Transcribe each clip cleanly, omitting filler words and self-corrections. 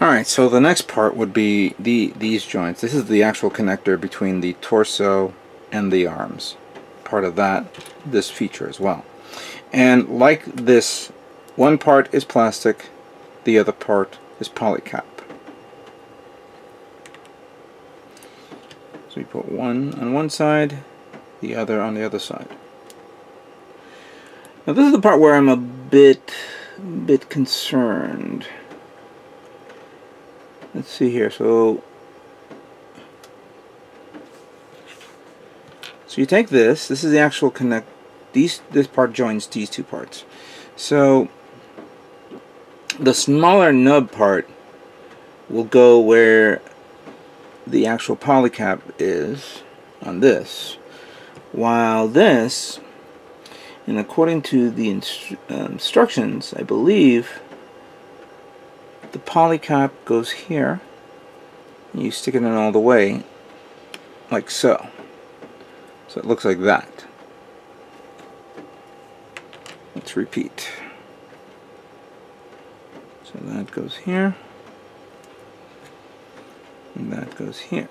Alright, so the next part would be these joints. This is the actual connector between the torso and the arms. Part of that, this feature as well. And like this, one part is plastic, the other part is polycap. So we put one on one side, the other on the other side. Now this is the part where I'm a bit concerned. Let's see here. So you take this. This is the actual connect. This part joins these two parts. So the smaller nub part will go where the actual polycap is on this, while this, and according to the instructions, I believe the polycap goes here, and you stick it in all the way, like so. So it looks like that. Let's repeat. So that goes here, and that goes here.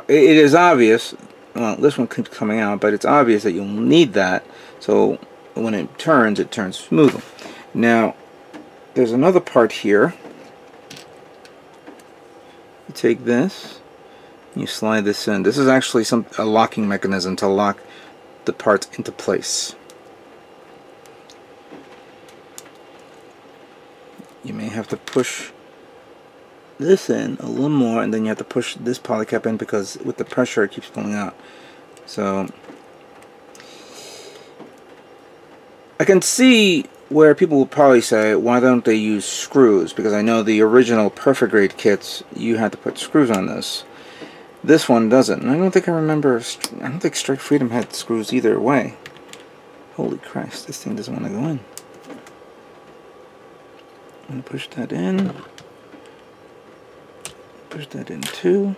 It is obvious, well, this one keeps coming out, but it's obvious that you'll need that, so when it turns smoothly. Now, there's another part here. You take this, you slide this in. This is actually a locking mechanism to lock the parts into place. You may have to push this in a little more, and then you have to push this polycap in because with the pressure it keeps pulling out. So I can see where people will probably say, why don't they use screws? Because I know the original Perfect Grade kits, you had to put screws on this. This one doesn't. And I don't think I don't think Strike Freedom had screws either way. Holy Christ, this thing doesn't want to go in. I'm going to push that in. Push that in too.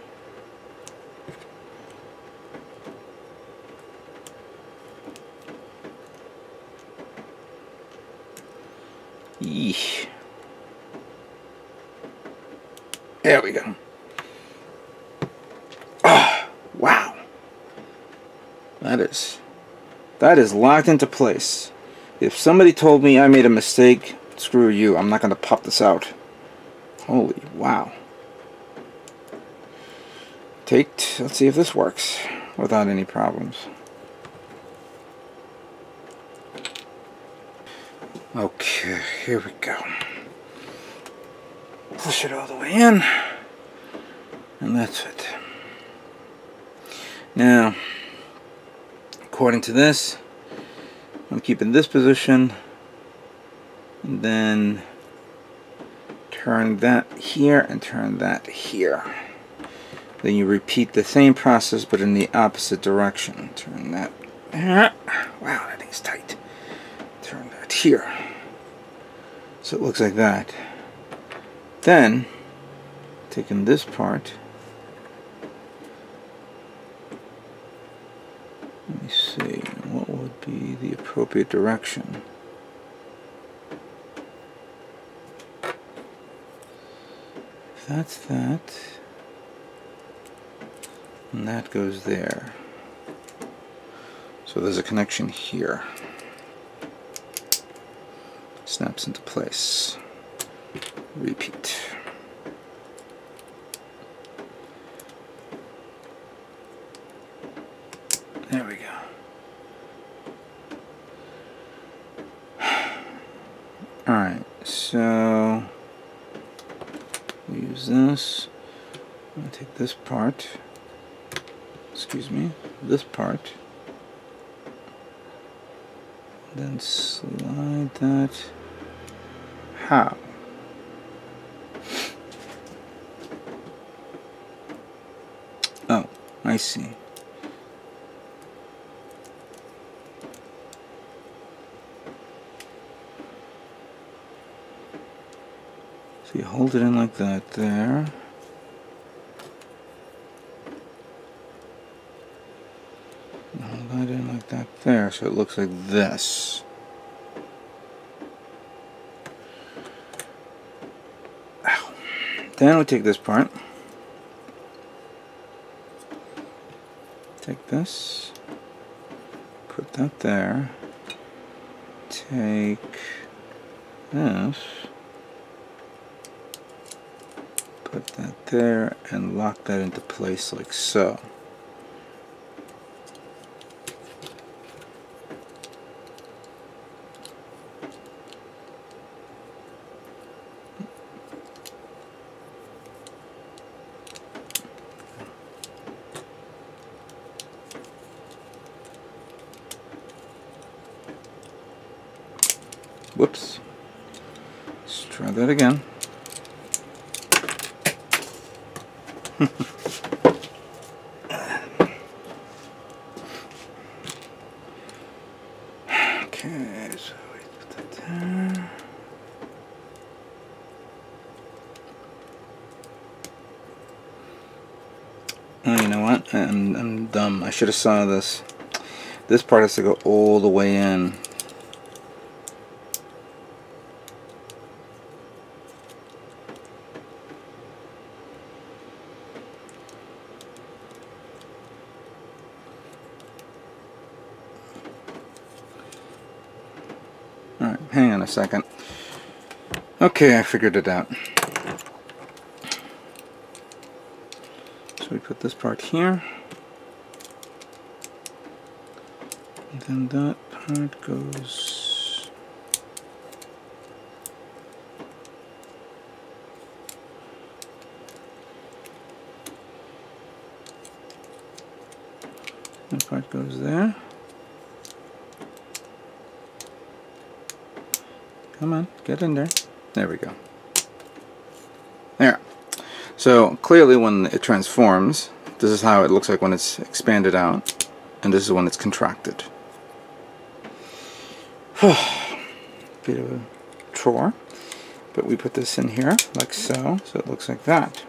Yeesh. There we go. Oh, wow. That is locked into place. If somebody told me I made a mistake, screw you. I'm not going to pop this out. Holy wow. Let's see if this works without any problems. Okay, here we go. Push it all the way in, and that's it. Now, according to this, I'm keeping this position, and then turn that here and turn that here. Then you repeat the same process but in the opposite direction. Turn that. Wow, that thing's tight. Turn that here. So it looks like that. Then, taking this part, let me see, what would be the appropriate direction? If that's that, and that goes there. So there's a connection here. Snaps into place. Repeat. There we go. Alright, so we use this. I'm going to take this part. Excuse me, this part, then slide that. How? Oh, I see. So you hold it in like that there. Hold that in like that there, so it looks like this. Ow. Then we take this part, take this, put that there, take this, put that there, and lock that into place like so. Whoops. Let's try that again. Okay, so we put that there. Oh, you know what? I'm dumb. I should have saw this. This part has to go all the way in. Alright, hang on a second. Okay, I figured it out. So we put this part here. And then that part goes... That part goes there. Come on, get in there. There we go. There. So clearly when it transforms, this is how it looks like when it's expanded out, and this is when it's contracted. Bit of a chore, but we put this in here like so, so it looks like that.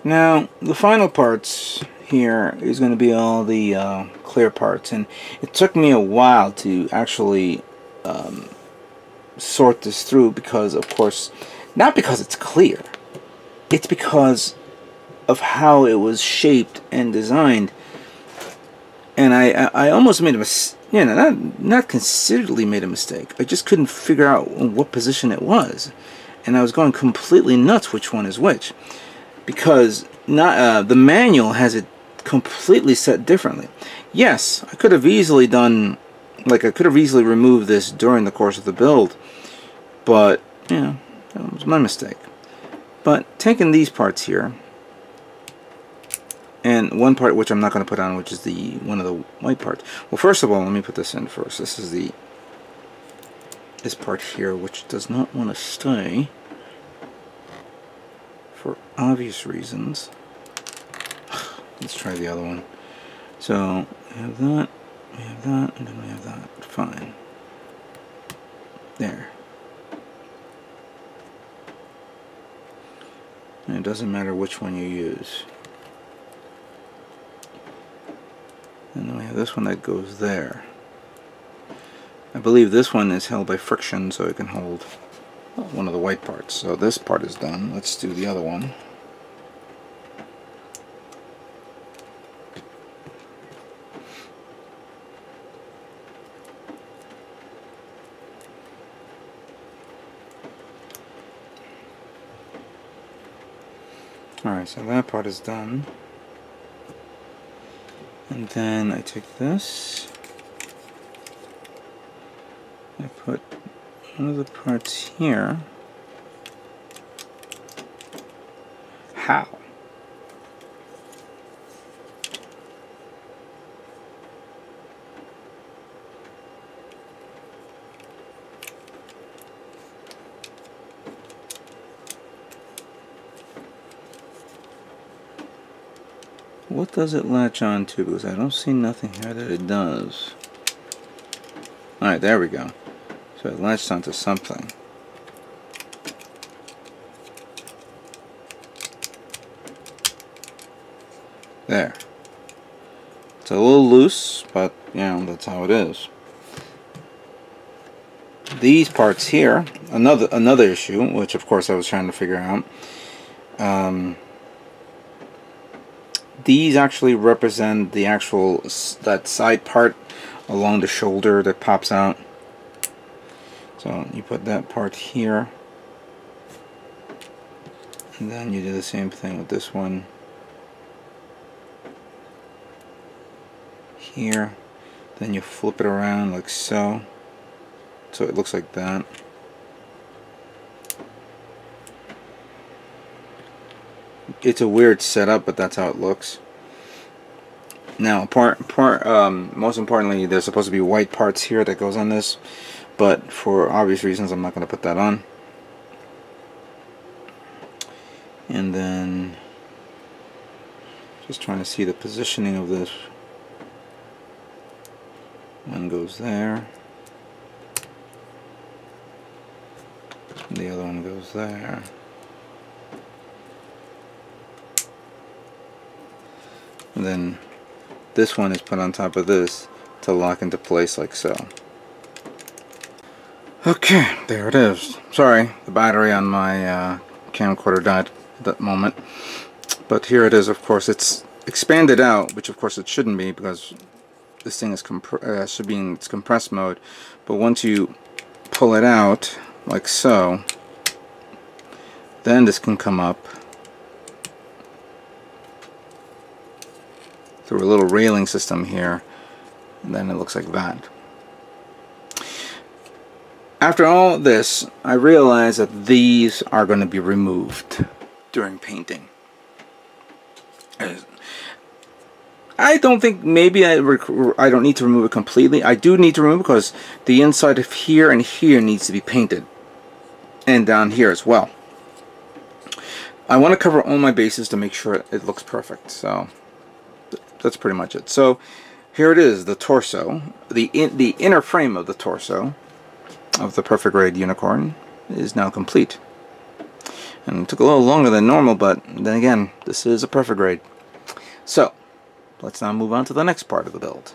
Now the final parts here is going to be all the clear parts, and it took me a while to actually sort this through, because of course, not because it's clear, it's because of how it was shaped and designed. And I almost made a mistake, you know, not considerably made a mistake. I just couldn't figure out what position it was, and I was going completely nuts which one is which, because not the manual has it completely set differently. Yes, I could have easily done, like I could have easily removed this during the course of the build, but you know, that was my mistake. But taking these parts here, and one part which I'm not going to put on, which is the one of the white parts. Well, first of all, let me put this in first. This is this part here, which does not want to stay for obvious reasons. Let's try the other one. So we have that, and then we have that. Fine. There. And it doesn't matter which one you use. And then we have this one that goes there. I believe this one is held by friction, so it can hold one of the white parts. So this part is done. Let's do the other one. Alright, so that part is done. And then I take this, I put one of the parts here. How? What does it latch on to? Because I don't see nothing here that it does. Alright, there we go. So it latched onto something. There. It's a little loose, but you know, that's how it is. These parts here another issue, which of course I was trying to figure out. These actually represent the actual that side part along the shoulder that pops out. So you put that part here, and then you do the same thing with this one here. Then you flip it around like so, so it looks like that. It's a weird setup, but that's how it looks. Now, most importantly, there's supposed to be white parts here that goes on this, but for obvious reasons, I'm not going to put that on. And then, just trying to see the positioning of this. One goes there. And the other one goes there. And then this one is put on top of this to lock into place like so. Okay, there it is. Sorry, the battery on my camcorder died at that moment. But here it is. Of course, it's expanded out, which of course it shouldn't be because this thing is should be in its compressed mode. But once you pull it out like so, then this can come up through a little railing system here, and then it looks like that. After all this, I realized that these are going to be removed during painting. I don't think maybe I don't need to remove it completely. I do need to remove it because the inside of here and here needs to be painted, and down here as well. I want to cover all my bases to make sure it looks perfect. So that's pretty much it. So here it is, the torso, the inner frame of the torso of the Perfect Grade Unicorn is now complete. And it took a little longer than normal, but then again, this is a Perfect Grade. So let's now move on to the next part of the build.